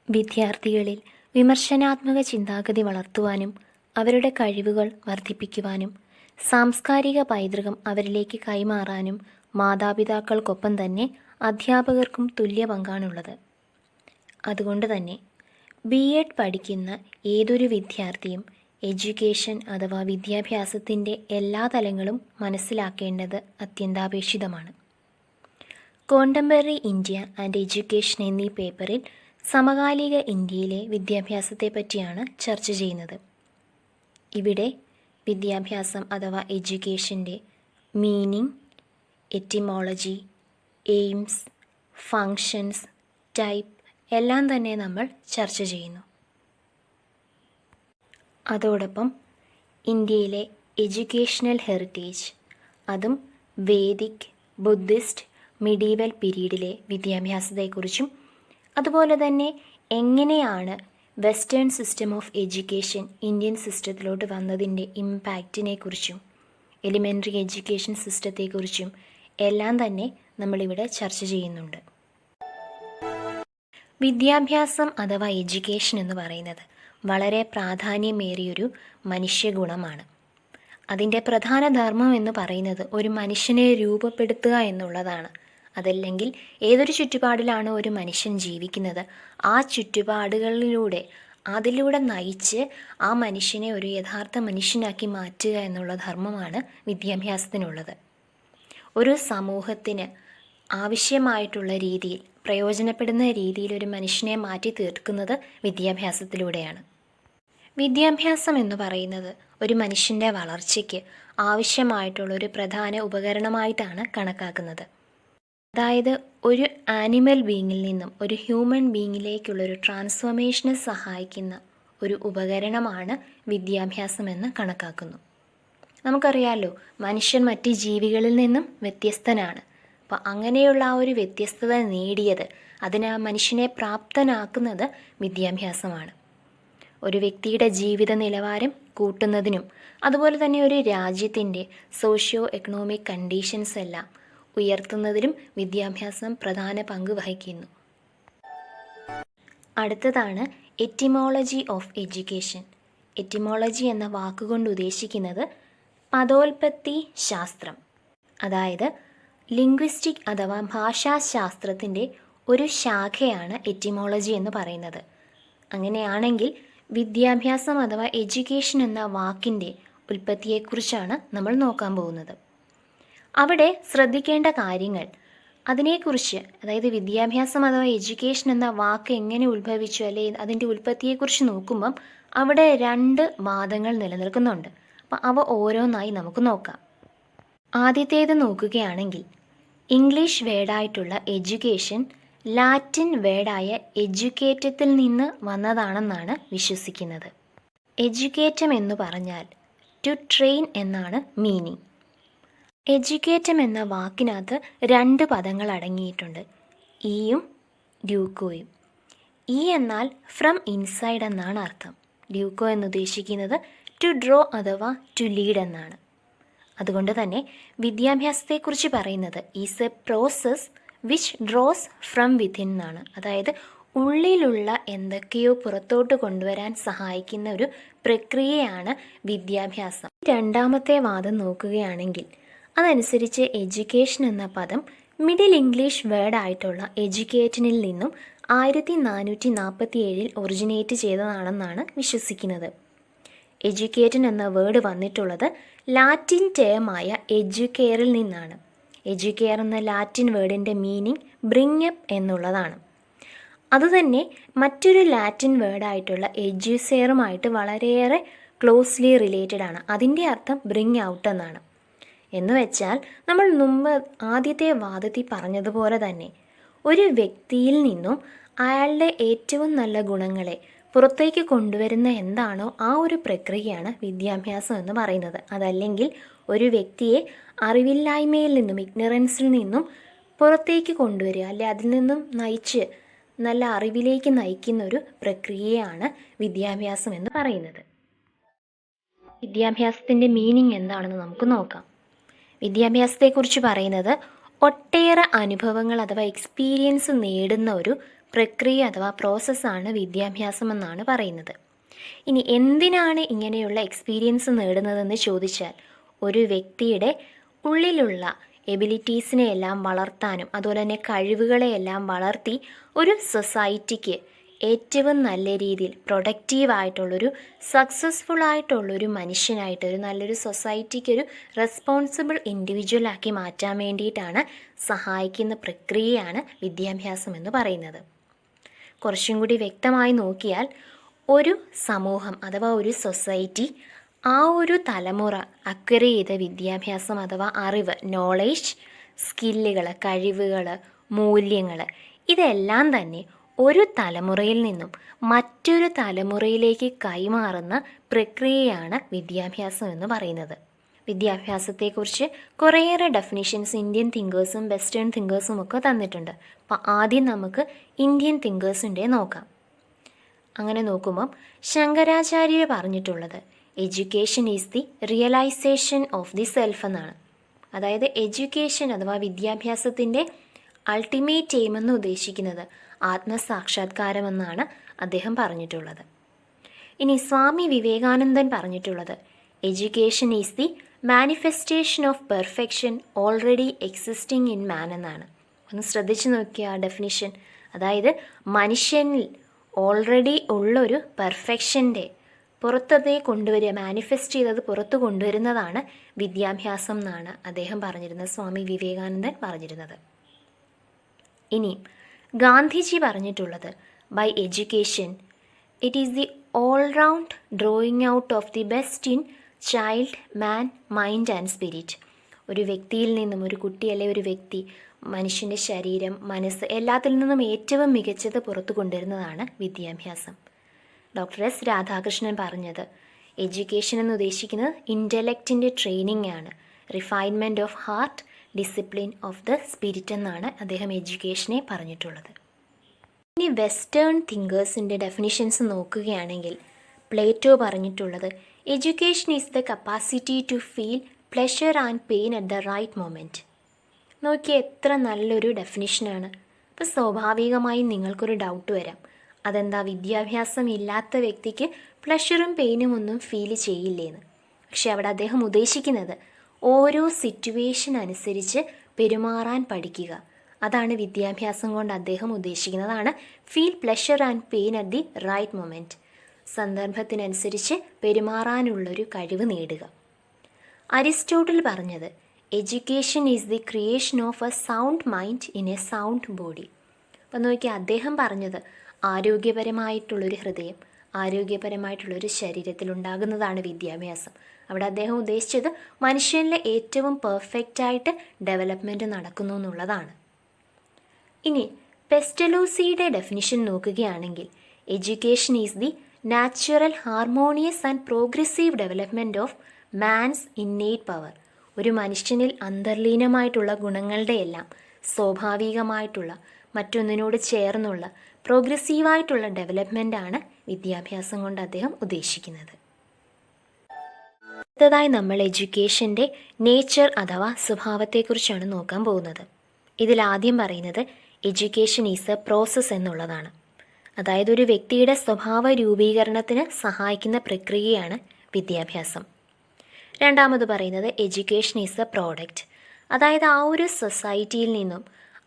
വിദ്യാർത്ഥികളിൽ വിമർശനാത്മക ചിന്താഗതി വളർത്തുവാനും അവരുടെ കഴിവുകൾ വർദ്ധിപ്പിക്കുവാനും സാംസ്കാരിക പൈതൃകം അവരിലേക്ക് കൈമാറാനും മാതാപിതാക്കൾക്കൊപ്പം തന്നെ അധ്യാപകർക്കും തുല്യ പങ്കാണുള്ളത്. അതുകൊണ്ട് തന്നെ BEd പഠിക്കുന്ന ഏതൊരു വിദ്യാർത്ഥിയും എഡ്യൂക്കേഷൻ അഥവാ വിദ്യാഭ്യാസത്തിൻ്റെ എല്ലാ തലങ്ങളും മനസ്സിലാക്കേണ്ടത് അത്യന്താപേക്ഷിതമാണ്. കോണ്ടംപററി ഇന്ത്യ ആൻഡ് എഡ്യൂക്കേഷൻ എന്നീ പേപ്പറിൽ സമകാലിക ഇന്ത്യയിലെ വിദ്യാഭ്യാസത്തെ പറ്റിയാണ് ചർച്ച ചെയ്യുന്നത്. ഇവിടെ വിദ്യാഭ്യാസം അഥവാ എഡ്യൂക്കേഷൻ്റെ meaning, etymology, aims, functions, type എല്ലാം തന്നെ നമ്മൾ ചർച്ച ചെയ്യുന്നു. അതോടൊപ്പം ഇന്ത്യയിലെ എഡ്യൂക്കേഷണൽ ഹെറിറ്റേജ്, അതും വേദിക്, ബുദ്ധിസ്റ്റ്, മിഡീവൽ പീരീഡിലെ വിദ്യാഭ്യാസത്തെക്കുറിച്ചും അതുപോലെ തന്നെ എങ്ങനെയാണ് western system of education Indian സിസ്റ്റത്തിലോട്ട് വന്നതിൻ്റെ ഇമ്പാക്റ്റിനെ കുറിച്ചും എലിമെൻ്ററി എഡ്യൂക്കേഷൻ സിസ്റ്റത്തെക്കുറിച്ചും എല്ലാം തന്നെ നമ്മളിവിടെ ചർച്ച ചെയ്യുന്നുണ്ട്. വിദ്യാഭ്യാസം അഥവാ എഡ്യൂക്കേഷൻ എന്ന് പറയുന്നത് വളരെ പ്രാധാന്യമേറിയൊരു മനുഷ്യഗുണമാണ്. അതിൻ്റെ പ്രധാന ധർമ്മം എന്ന് പറയുന്നത് ഒരു മനുഷ്യനെ രൂപപ്പെടുത്തുക എന്നുള്ളതാണ്. അതല്ലെങ്കിൽ ഏതൊരു ചുറ്റുപാടിലാണ് ഒരു മനുഷ്യൻ ജീവിക്കുന്നത്, ആ ചുറ്റുപാടുകളിലൂടെ അതിലൂടെ നയിച്ച് ആ മനുഷ്യനെ ഒരു യഥാർത്ഥ മനുഷ്യനാക്കി മാറ്റുക എന്നുള്ള ധർമ്മമാണ് വിദ്യാഭ്യാസത്തിനുള്ളത്. ഒരു സമൂഹത്തിന് ആവശ്യമായിട്ടുള്ള രീതിയിൽ, പ്രയോജനപ്പെടുന്ന രീതിയിൽ ഒരു മനുഷ്യനെ മാറ്റി തീർക്കുന്നത് വിദ്യാഭ്യാസത്തിലൂടെയാണ്. വിദ്യാഭ്യാസം എന്ന് പറയുന്നത് ഒരു മനുഷ്യൻ്റെ വളർച്ചയ്ക്ക് ആവശ്യമായിട്ടുള്ളൊരു പ്രധാന ഉപകരണമായിട്ടാണ് കണക്കാക്കുന്നത്. അതായത് ഒരു ആനിമൽ ബീയിങ്ങിൽ നിന്നും ഒരു ഹ്യൂമൻ ബീയിങ്ങിലേക്കുള്ളൊരു ട്രാൻസ്ഫോർമേഷനെ സഹായിക്കുന്ന ഒരു ഉപകരണമാണ് വിദ്യാഭ്യാസമെന്ന് കണക്കാക്കുന്നു. നമുക്കറിയാമല്ലോ, മനുഷ്യൻ മറ്റ് ജീവികളിൽ നിന്നും വ്യത്യസ്തനാണ്. അപ്പോൾ അങ്ങനെയുള്ള ആ ഒരു വ്യത്യസ്തത നേടിയത്, അതിന് ആ മനുഷ്യനെ പ്രാപ്തനാക്കുന്നത് വിദ്യാഭ്യാസമാണ്. ഒരു വ്യക്തിയുടെ ജീവിത നിലവാരം കൂട്ടുന്നതിനും അതുപോലെ തന്നെ ഒരു രാജ്യത്തിൻ്റെ സോഷ്യോ എക്കണോമിക് കണ്ടീഷൻസ് എല്ലാം ഉയർത്തുന്നതിലും വിദ്യാഭ്യാസം പ്രധാന പങ്ക് വഹിക്കുന്നു. അടുത്തതാണ് എറ്റിമോളജി ഓഫ് എഡ്യൂക്കേഷൻ. എറ്റിമോളജി എന്ന വാക്കുകൊണ്ട് ഉദ്ദേശിക്കുന്നത് പദോൽപത്തി ശാസ്ത്രം, അതായത് ലിംഗ്വിസ്റ്റിക് അഥവാ ഭാഷാശാസ്ത്രത്തിൻ്റെ ഒരു ശാഖയാണ് എറ്റിമോളജി എന്ന് പറയുന്നത്. അങ്ങനെയാണെങ്കിൽ വിദ്യാഭ്യാസം അഥവാ എഡ്യൂക്കേഷൻ എന്ന വാക്കിൻ്റെ ഉൽപ്പത്തിയെക്കുറിച്ചാണ് നമ്മൾ നോക്കാൻ പോകുന്നത്. അവിടെ ശ്രദ്ധിക്കേണ്ട കാര്യങ്ങൾ, അതിനെക്കുറിച്ച്, അതായത് വിദ്യാഭ്യാസം അഥവാ എഡ്യൂക്കേഷൻ എന്ന വാക്ക് എങ്ങനെ ഉത്ഭവിച്ചു, അല്ലെങ്കിൽ അതിൻ്റെ ഉൽപ്പത്തിയെക്കുറിച്ച് നോക്കുമ്പം അവിടെ 2 വാദങ്ങൾ നിലനിൽക്കുന്നുണ്ട്. അപ്പം അവ ഓരോന്നായി നമുക്ക് നോക്കാം. ആദ്യത്തേത് നോക്കുകയാണെങ്കിൽ, ഇംഗ്ലീഷ് വേർഡായിട്ടുള്ള എഡ്യൂക്കേഷൻ ലാറ്റിൻ വേർഡായ എഡ്യൂക്കേറ്റത്തിൽ നിന്ന് വന്നതാണെന്നാണ് വിശ്വസിക്കുന്നത്. എഡ്യൂക്കേറ്റം എന്ന് പറഞ്ഞാൽ ടു ട്രെയിൻ എന്നാണ് മീനിങ്. എഡ്യൂക്കേറ്റം എന്ന വാക്കിനകത്ത് 2 പദങ്ങൾ അടങ്ങിയിട്ടുണ്ട്, ഇയും ഡ്യൂക്കോയും. ഇ എന്നാൽ ഫ്രം ഇൻസൈഡ് എന്നാണ് അർത്ഥം. ഡ്യൂക്കോ എന്ന് ഉദ്ദേശിക്കുന്നത് ടു ഡ്രോ അഥവാ ടു ലീഡ് എന്നാണ്. അതുകൊണ്ട് തന്നെ വിദ്യാഭ്യാസത്തെക്കുറിച്ച് പറയുന്നത് is A process which draws from within എന്നാണ്. അതായത് ഉള്ളിലുള്ള എന്തൊക്കെയോ പുറത്തോട്ട് കൊണ്ടുവരാൻ സഹായിക്കുന്ന ഒരു പ്രക്രിയയാണ് വിദ്യാഭ്യാസം. രണ്ടാമത്തെ വാദം നോക്കുകയാണെങ്കിൽ, അതനുസരിച്ച് എഡ്യൂക്കേഷൻ എന്ന പദം മിഡിൽ ഇംഗ്ലീഷ് വേർഡായിട്ടുള്ള എഡ്യൂക്കേറ്റനിൽ നിന്നും 1447 ഒറിജിനേറ്റ് ചെയ്തതാണെന്നാണ് വിശ്വസിക്കുന്നത്. എഡ്യൂക്കേറ്റൻ എന്ന വേർഡ് വന്നിട്ടുള്ളത് ലാറ്റിൻ ടേമായ എഡ്യൂക്കെയറിൽ നിന്നാണ്. എഡ്യൂക്കെയർ എന്ന ലാറ്റിൻ വേർഡിൻ്റെ മീനിങ് ബ്രിങ് അപ്പ് എന്നുള്ളതാണ്. അതുതന്നെ മറ്റൊരു ലാറ്റിൻ വേർഡായിട്ടുള്ള എഡ്യൂസെയറുമായിട്ട് വളരെയേറെ ക്ലോസ്ലി റിലേറ്റഡ് ആണ്. അതിൻ്റെ അർത്ഥം ബ്രിങ് ഔട്ട് എന്നാണ്. എന്ന് വെച്ചാൽ നമ്മൾ മുമ്പ് ആദ്യത്തെ വാദത്തിൽ പറഞ്ഞതുപോലെ തന്നെ ഒരു വ്യക്തിയിൽ നിന്നും അയാളുടെ ഏറ്റവും നല്ല ഗുണങ്ങളെ പുറത്തേക്ക് കൊണ്ടുവരുന്ന എന്താണോ ആ ഒരു പ്രക്രിയയാണ് വിദ്യാഭ്യാസം എന്ന് പറയുന്നത്. അതല്ലെങ്കിൽ ഒരു വ്യക്തിയെ അറിവില്ലായ്മയിൽ നിന്നും, ഇഗ്നറൻസിൽ നിന്നും പുറത്തേക്ക് കൊണ്ടുവരിക, അല്ലെ അതിൽ നിന്നും നയിച്ച് നല്ല അറിവിലേക്ക് നയിക്കുന്ന ഒരു പ്രക്രിയയാണ് വിദ്യാഭ്യാസം എന്ന് പറയുന്നത്. വിദ്യാഭ്യാസത്തിൻ്റെ മീനിങ് എന്താണെന്ന് നമുക്ക് നോക്കാം. വിദ്യാഭ്യാസത്തെക്കുറിച്ച് പറയുന്നത് ഒട്ടേറെ അനുഭവങ്ങൾ അഥവാ എക്സ്പീരിയൻസ് നേടുന്ന ഒരു പ്രക്രിയ അഥവാ പ്രോസസ്സാണ് വിദ്യാഭ്യാസം എന്നാണ് പറയുന്നത്. ഇനി എന്തിനാണ് ഇങ്ങനെയുള്ള എക്സ്പീരിയൻസ് നേടുന്നതെന്ന് ചോദിച്ചാൽ, ഒരു വ്യക്തിയുടെ ഉള്ളിലുള്ള എബിലിറ്റീസിനെയെല്ലാം വളർത്താനും അതുപോലെ തന്നെ കഴിവുകളെയെല്ലാം വളർത്തി ഒരു സൊസൈറ്റിക്ക് ഏറ്റവും നല്ല രീതിയിൽ പ്രൊഡക്റ്റീവായിട്ടുള്ളൊരു സക്സസ്ഫുൾ ആയിട്ടുള്ളൊരു മനുഷ്യനായിട്ട്, ഒരു നല്ലൊരു സൊസൈറ്റിക്ക് ഒരു റെസ്പോൺസിബിൾ ഇൻഡിവിജ്വലാക്കി മാറ്റാൻ വേണ്ടിയിട്ടാണ് സഹായിക്കുന്ന പ്രക്രിയയാണ് വിദ്യാഭ്യാസം എന്ന് പറയുന്നത്. കുറച്ചും കൂടി വ്യക്തമായി നോക്കിയാൽ, ഒരു സമൂഹം അഥവാ ഒരു സൊസൈറ്റി ആ ഒരു തലമുറ അക്വയർ ചെയ്ത വിദ്യാഭ്യാസം അഥവാ അറിവ്, നോളേജ്, സ്കില്ലുകൾ, കഴിവുകൾ, മൂല്യങ്ങൾ, ഇതെല്ലാം തന്നെ ഒരു തലമുറയിൽ നിന്നും മറ്റൊരു തലമുറയിലേക്ക് കൈമാറുന്ന പ്രക്രിയയാണ് വിദ്യാഭ്യാസം എന്ന് പറയുന്നത്. വിദ്യാഭ്യാസത്തെക്കുറിച്ച് കുറേയേറെ ഡെഫിനിഷൻസ് ഇന്ത്യൻ തിങ്കേഴ്സും വെസ്റ്റേൺ തിങ്കേഴ്സും ഒക്കെ തന്നിട്ടുണ്ട്. അപ്പോൾ ആദ്യം നമുക്ക് ഇന്ത്യൻ തിങ്കേഴ്സിൻ്റെ നോക്കാം. അങ്ങനെ നോക്കുമ്പം ശങ്കരാചാര്യർ പറഞ്ഞിട്ടുള്ളത് education is the realisation of the self എന്നാണ്. അതായത് എഡ്യൂക്കേഷൻ അഥവാ വിദ്യാഭ്യാസത്തിൻ്റെ അൾട്ടിമേറ്റ് എയിം എന്ന് ഉദ്ദേശിക്കുന്നത് ആത്മസാക്ഷാത്കാരമെന്നാണ് അദ്ദേഹം പറഞ്ഞിട്ടുള്ളത്. ഇനി സ്വാമി വിവേകാനന്ദൻ പറഞ്ഞിട്ടുള്ളത് education is the manifestation of perfection already existing in man എന്നാണ്. ഒന്ന് ശ്രദ്ധിച്ചു നോക്കിയ ആ ഡെഫിനിഷൻ. അതായത് മനുഷ്യനിൽ ഓൾറെഡി ഉള്ളൊരു പെർഫെക്ഷൻ്റെ പുറത്തതേ കൊണ്ടുവരിക, മാനിഫെസ്റ്റ് ചെയ്തത് പുറത്തു കൊണ്ടുവരുന്നതാണ് വിദ്യാഭ്യാസം എന്നാണ് അദ്ദേഹം പറഞ്ഞിരുന്നത്, സ്വാമി വിവേകാനന്ദൻ പറഞ്ഞിരുന്നത്. ഇനി ഗാന്ധിജി പറഞ്ഞിട്ടുള്ളത് by education it is the all round drawing out of the best in child, man, mind and spirit. ഒരു വ്യക്തിയിൽ നിന്നും, ഒരു കുട്ടി അല്ലെ ഒരു വ്യക്തി, മനുഷ്യൻ്റെ ശരീരം, മനസ്സ്, എല്ലാത്തിൽ നിന്നും ഏറ്റവും മികച്ചത് പുറത്തു കൊണ്ടുവരുന്നതാണ് വിദ്യാഭ്യാസം. ഡോക്ടർ എസ് രാധാകൃഷ്ണൻ പറഞ്ഞത് എഡ്യൂക്കേഷൻ എന്ന് ഉദ്ദേശിക്കുന്നത് ഇൻ്റലക്റ്റിൻ്റെ ട്രെയിനിങ് ആണ്, refinement of heart, discipline of the spirit എന്നാണ് അദ്ദേഹം എഡ്യൂക്കേഷനെ പറഞ്ഞിട്ടുള്ളത്. ഇനി വെസ്റ്റേൺ തിങ്കേഴ്സിൻ്റെ ഡെഫിനിഷൻസ് നോക്കുകയാണെങ്കിൽ, പ്ലേറ്റോ പറഞ്ഞിട്ടുള്ളത് education is the capacity to feel pleasure and pain at the right moment. നോക്കിയാൽ എത്ര നല്ലൊരു ഡെഫിനിഷനാണ്. അപ്പോൾ സ്വാഭാവികമായും നിങ്ങൾക്കൊരു ഡൗട്ട് വരാം, അതെന്താ വിദ്യാഭ്യാസം ഇല്ലാത്ത വ്യക്തിക്ക് പ്ലഷറും പെയിനും ഒന്നും ഫീൽ ചെയ്യില്ലേന്ന്. പക്ഷെ അവിടെ അദ്ദേഹം ഉദ്ദേശിക്കുന്നത് ഓരോ സിറ്റുവേഷൻ അനുസരിച്ച് പെരുമാറാൻ പഠിക്കുക, അതാണ് വിദ്യാഭ്യാസം കൊണ്ട് അദ്ദേഹം ഉദ്ദേശിക്കുന്നതാണ് feel pleasure and pain at the right moment. സന്ദർഭത്തിനനുസരിച്ച് പെരുമാറാനുള്ളൊരു കഴിവ് നേടുക. അരിസ്റ്റോട്ടിൽ പറഞ്ഞത് education is the creation of a sound mind in a sound body. അപ്പം നോക്കിയാൽ അദ്ദേഹം പറഞ്ഞത് ആരോഗ്യപരമായിട്ടുള്ളൊരു ഹൃദയം, ആരോഗ്യപരമായിട്ടുള്ളൊരു ശരീരത്തിലുണ്ടാകുന്നതാണ് വിദ്യാഭ്യാസം. അവിടെ അദ്ദേഹം ഉദ്ദേശിച്ചത് മനുഷ്യനിലെ ഏറ്റവും പെർഫെക്റ്റായിട്ട് ഡെവലപ്മെൻറ്റ് നടക്കുന്നു എന്നുള്ളതാണ്. ഇനി പെസ്റ്റലോസിയുടെ ഡെഫിനിഷൻ നോക്കുകയാണെങ്കിൽ education is the natural, harmonious and progressive development of man's innate power. ഒരു മനുഷ്യനിൽ അന്തർലീനമായിട്ടുള്ള ഗുണങ്ങളുടെയെല്ലാം സ്വാഭാവികമായിട്ടുള്ള, മറ്റൊന്നിനോട് ചേർന്നുള്ള പ്രോഗ്രസീവായിട്ടുള്ള ഡെവലപ്മെൻറ്റാണ് വിദ്യാഭ്യാസം കൊണ്ട് അദ്ദേഹം ഉദ്ദേശിക്കുന്നത്. അടുത്തതായി നമ്മൾ എഡ്യൂക്കേഷൻ്റെ നേച്ചർ അഥവാ സ്വഭാവത്തെക്കുറിച്ചാണ് നോക്കാൻ പോകുന്നത്. ഇതിലാദ്യം പറയുന്നത് എഡ്യൂക്കേഷൻ ഈസ് എ പ്രോസസ്സ് എന്നുള്ളതാണ്. അതായത് ഒരു വ്യക്തിയുടെ സ്വഭാവ രൂപീകരണത്തിന് സഹായിക്കുന്ന പ്രക്രിയയാണ് വിദ്യാഭ്യാസം. രണ്ടാമത് പറയുന്നത് എഡ്യൂക്കേഷൻ ഈസ് എ പ്രോഡക്റ്റ്. അതായത് ആ ഒരു സൊസൈറ്റിയിൽ നിന്നും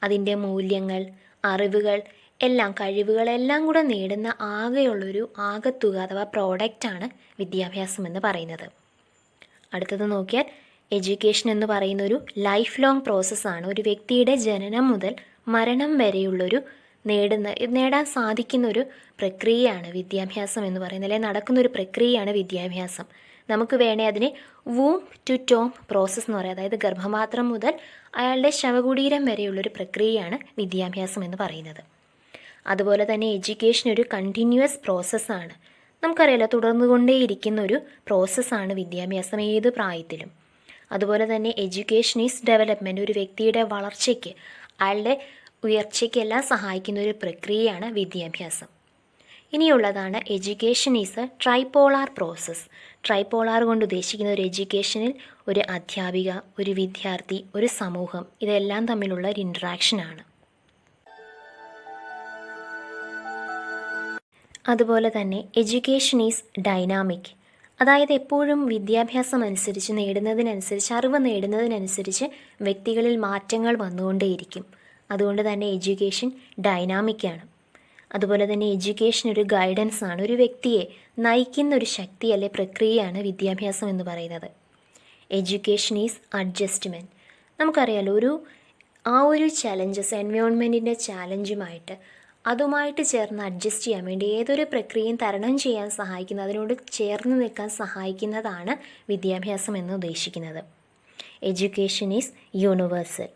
അതിൻ്റെ മൂല്യങ്ങൾ, അറിവുകൾ എല്ലാം, കഴിവുകളെല്ലാം കൂടെ നേടുന്ന ആകെയുള്ളൊരു ആകത്തുക അഥവാ പ്രോഡക്റ്റാണ് വിദ്യാഭ്യാസം എന്ന് പറയുന്നത്. അടുത്തത് നോക്കിയാൽ എഡ്യൂക്കേഷൻ എന്ന് പറയുന്ന ഒരു ലൈഫ് ലോങ് പ്രോസസ്സാണ്. ഒരു വ്യക്തിയുടെ ജനനം മുതൽ മരണം വരെയുള്ളൊരു നേടാൻ സാധിക്കുന്നൊരു പ്രക്രിയയാണ് വിദ്യാഭ്യാസം എന്ന് പറയുന്നത്, അല്ലെങ്കിൽ നടക്കുന്നൊരു പ്രക്രിയയാണ് വിദ്യാഭ്യാസം. നമുക്ക് വേണേൽ അതിനെ വൂം ടു ടോം പ്രോസസ്സ് എന്ന് പറയാം. അതായത് ഗർഭപാത്രം മുതൽ അയാളുടെ ശവകുടീരം വരെയുള്ളൊരു പ്രക്രിയയാണ് വിദ്യാഭ്യാസം എന്ന് പറയുന്നത്. അതുപോലെ തന്നെ എഡ്യൂക്കേഷൻ ഒരു കണ്ടിന്യൂസ് പ്രോസസ്സാണ്. നമുക്കറിയാലോ, തുടർന്നുകൊണ്ടേയിരിക്കുന്ന ഒരു പ്രോസസ്സാണ് വിദ്യാഭ്യാസം ഏത് പ്രായത്തിലും. അതുപോലെ തന്നെ എഡ്യൂക്കേഷൻ ഈസ് ഡെവലപ്മെൻറ്റ്. ഒരു വ്യക്തിയുടെ വളർച്ചയ്ക്ക്, അയാളുടെ ഉയർച്ചയ്ക്കെല്ലാം സഹായിക്കുന്ന ഒരു പ്രക്രിയയാണ് വിദ്യാഭ്യാസം. ഇനിയുള്ളതാണ് എഡ്യൂക്കേഷൻ ഈസ് എ ട്രൈപോളാർ പ്രോസസ്സ്. ട്രൈപോളാർ കൊണ്ട് ഉദ്ദേശിക്കുന്ന ഒരു എഡ്യൂക്കേഷനിൽ ഒരു അധ്യാപിക, ഒരു വിദ്യാർത്ഥി, ഒരു സമൂഹം, ഇതെല്ലാം തമ്മിലുള്ള ഒരു ഇൻട്രാക്ഷനാണ്. അതുപോലെ തന്നെ എഡ്യൂക്കേഷൻ ഈസ് ഡൈനാമിക്. അതായത് എപ്പോഴുും വിദ്യാഭ്യാസം അനുസരിച്ച് നേടുന്നതിനനുസരിച്ച് അറിവ് നേടുന്നതിനനുസരിച്ച് വ്യക്തികളിൽ മാറ്റങ്ങൾ വന്നുകൊണ്ടേയിരിക്കും. അതുകൊണ്ട് തന്നെ എഡ്യൂക്കേഷൻ ഡൈനാമിക്കാണ്. അതുപോലെ തന്നെ എഡ്യൂക്കേഷൻ ഒരു ഗൈഡൻസ് ആണ്. ഒരു വ്യക്തിയെ നയിക്കുന്ന ഒരു ശക്തി അല്ലെ പ്രക്രിയയാണ് വിദ്യാഭ്യാസം എന്ന് പറയുന്നത്. Education is adjustment. നമുക്കറിയാലോ, ഒരു ചലഞ്ചസ്, എൻവയോൺമെൻറ്റിൻ്റെ ചാലഞ്ചുമായിട്ട് അതുമായിട്ട് ചേർന്ന് അഡ്ജസ്റ്റ് ചെയ്യാൻ വേണ്ടി ഏതൊരു പ്രക്രിയയും തരണം ചെയ്യാൻ സഹായിക്കുന്ന, അതിനോട് ചേർന്ന് നിൽക്കാൻ സഹായിക്കുന്നതാണ് വിദ്യാഭ്യാസം എന്ന് ഉദ്ദേശിക്കുന്നത്. Education is universal.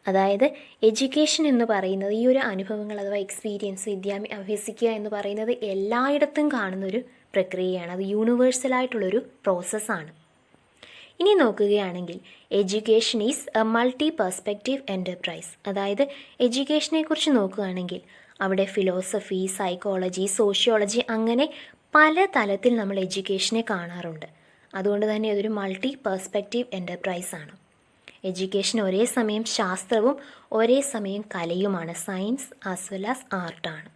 അതായത് എഡ്യൂക്കേഷൻ എന്ന് പറയുന്നത് ഈ ഒരു അനുഭവങ്ങൾ അഥവാ എക്സ്പീരിയൻസ്, അഭ്യസിക്കുക എന്ന് പറയുന്നത് എല്ലായിടത്തും കാണുന്നൊരു പ്രക്രിയയാണ്. അത് യൂണിവേഴ്സലായിട്ടുള്ളൊരു പ്രോസസ്സാണ്. ഇനി നോക്കുകയാണെങ്കിൽ education is A multi perspective enterprise. അതായത് എഡ്യൂക്കേഷനെക്കുറിച്ച് നോക്കുകയാണെങ്കിൽ അവിടെ ഫിലോസഫി, സൈക്കോളജി, സോഷ്യോളജി അങ്ങനെ പല തലത്തിൽ നമ്മൾ എഡ്യൂക്കേഷനെ കാണാറുണ്ട്. അതുകൊണ്ട് തന്നെ അതൊരു മൾട്ടി പെർസ്പെക്റ്റീവ് എൻ്റർപ്രൈസ് ആണ്. എഡ്യൂക്കേഷൻ ഒരേ സമയം ശാസ്ത്രവും ഒരേ സമയം കലയുമാണ്. സയൻസ് ആസ് വെൽ ആസ് ആർട്ടാണ്.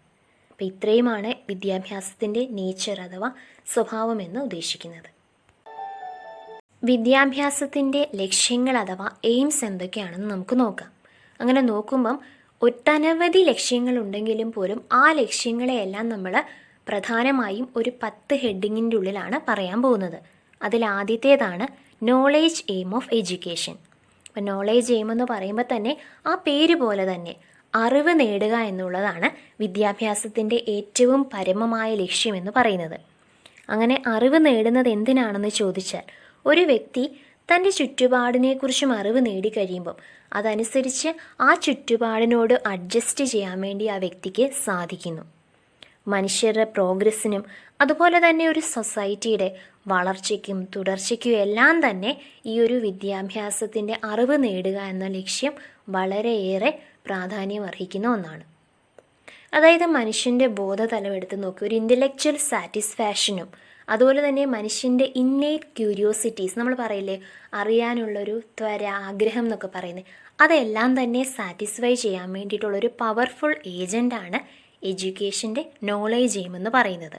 അപ്പോൾ ഇത്രയുമാണ് വിദ്യാഭ്യാസത്തിൻ്റെ നേച്ചർ അഥവാ സ്വഭാവം എന്ന് ഉദ്ദേശിക്കുന്നത്. വിദ്യാഭ്യാസത്തിൻ്റെ ലക്ഷ്യങ്ങൾ അഥവാ എയിംസ് എന്തൊക്കെയാണെന്ന് നമുക്ക് നോക്കാം. അങ്ങനെ നോക്കുമ്പം ഒട്ടനവധി ലക്ഷ്യങ്ങളുണ്ടെങ്കിലും പോലും ആ ലക്ഷ്യങ്ങളെയെല്ലാം നമ്മൾ പ്രധാനമായും ഒരു 10 ഹെഡിങ്ങിൻ്റെ ഉള്ളിലാണ് പറയാൻ പോകുന്നത്. അതിലാദ്യത്തേതാണ് നോളേജ് എയിം ഓഫ് എഡ്യൂക്കേഷൻ. അപ്പം നോളേജ് എയിം എന്ന് പറയുമ്പോൾ തന്നെ ആ പേര് പോലെ തന്നെ അറിവ് നേടുക എന്നുള്ളതാണ് വിദ്യാഭ്യാസത്തിൻ്റെ ഏറ്റവും പരമമായ ലക്ഷ്യമെന്ന് പറയുന്നത്. അങ്ങനെ അറിവ് നേടുന്നത് എന്തിനാണെന്ന് ചോദിച്ചാൽ, ഒരു വ്യക്തി തൻ്റെ ചുറ്റുപാടിനെക്കുറിച്ചും അറിവ് നേടിക്കഴിയുമ്പം അതനുസരിച്ച് ആ ചുറ്റുപാടിനോട് അഡ്ജസ്റ്റ് ചെയ്യാൻ വേണ്ടി ആ വ്യക്തിക്ക് സാധിക്കുന്നു. മനുഷ്യരുടെ പ്രോഗ്രസ്സിനും അതുപോലെ തന്നെ ഒരു സൊസൈറ്റിയുടെ വളർച്ചയ്ക്കും തുടർച്ചയ്ക്കും എല്ലാം തന്നെ ഈ ഒരു വിദ്യാഭ്യാസത്തിൻ്റെ അറിവ് നേടുക എന്ന ലക്ഷ്യം വളരെയേറെ പ്രാധാന്യം അർഹിക്കുന്ന ഒന്നാണ്. അതായത് മനുഷ്യൻ്റെ ബോധതലം എടുത്ത് നോക്കി ഒരു ഇൻ്റലക്ച്വൽ സാറ്റിസ്ഫാക്ഷനും അതുപോലെ തന്നെ മനുഷ്യൻ്റെ ഇന്നേറ്റ് ക്യൂരിയോസിറ്റീസ്, നമ്മൾ പറയില്ലേ അറിയാനുള്ളൊരു ത്വര, ആഗ്രഹം എന്നൊക്കെ പറയുന്നത്, അതെല്ലാം തന്നെ സാറ്റിസ്ഫൈ ചെയ്യാൻ വേണ്ടിയിട്ടുള്ളൊരു പവർഫുൾ ഏജൻ്റാണ് എഡ്യൂക്കേഷൻ്റെ നോളേജ് എയിം എന്ന് പറയുന്നത്.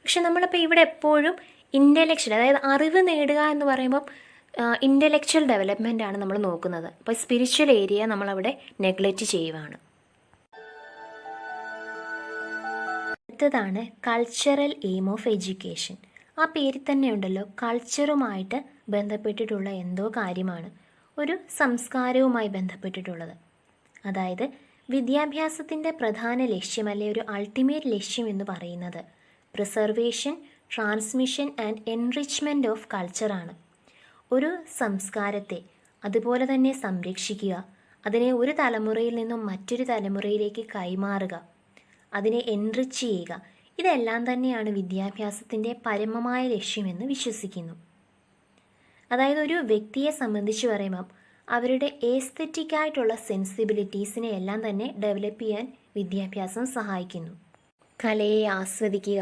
പക്ഷെ നമ്മളിപ്പോൾ ഇവിടെ എപ്പോഴും ഇൻ്റലക്ച്വൽ, അതായത് അറിവ് നേടുക എന്ന് പറയുമ്പം ഇൻ്റലക്ച്വൽ ഡെവലപ്മെൻ്റ് ആണ് നമ്മൾ നോക്കുന്നത്. അപ്പോൾ സ്പിരിച്വൽ ഏരിയ നമ്മളവിടെ നെഗ്ലക്റ്റ് ചെയ്യുവാണ്. അടുത്തതാണ് കൾച്ചറൽ എയിം ഓഫ് എഡ്യൂക്കേഷൻ. ആ പേരിൽ തന്നെ ഉണ്ടല്ലോ, കൾച്ചറുമായിട്ട് ബന്ധപ്പെട്ടിട്ടുള്ള എന്തോ കാര്യമാണ്, ഒരു സംസ്കാരവുമായി ബന്ധപ്പെട്ടിട്ടുള്ളത്. അതായത് വിദ്യാഭ്യാസത്തിൻ്റെ പ്രധാന ലക്ഷ്യം അല്ലെ ഒരു അൾട്ടിമേറ്റ് ലക്ഷ്യം എന്ന് പറയുന്നത് preservation, transmission and enrichment of കൾച്ചറാണ്. ഒരു സംസ്കാരത്തെ അതുപോലെ തന്നെ സംരക്ഷിക്കുക, അതിനെ ഒരു തലമുറയിൽ നിന്നും മറ്റൊരു തലമുറയിലേക്ക് കൈമാറുക, അതിനെ എൻറിച്ച് ചെയ്യുക, ഇതെല്ലാം തന്നെയാണ് വിദ്യാഭ്യാസത്തിൻ്റെ പരമമായ ലക്ഷ്യമെന്ന് വിശ്വസിക്കുന്നു. അതായത് ഒരു വ്യക്തിയെ സംബന്ധിച്ച് പറയുമ്പം അവരുടെ ഏസ്തെറ്റിക്കായിട്ടുള്ള സെൻസിബിലിറ്റീസിനെ എല്ലാം തന്നെ ഡെവലപ്പ് ചെയ്യാൻ വിദ്യാഭ്യാസം സഹായിക്കുന്നു. കലയെ ആസ്വദിക്കുക,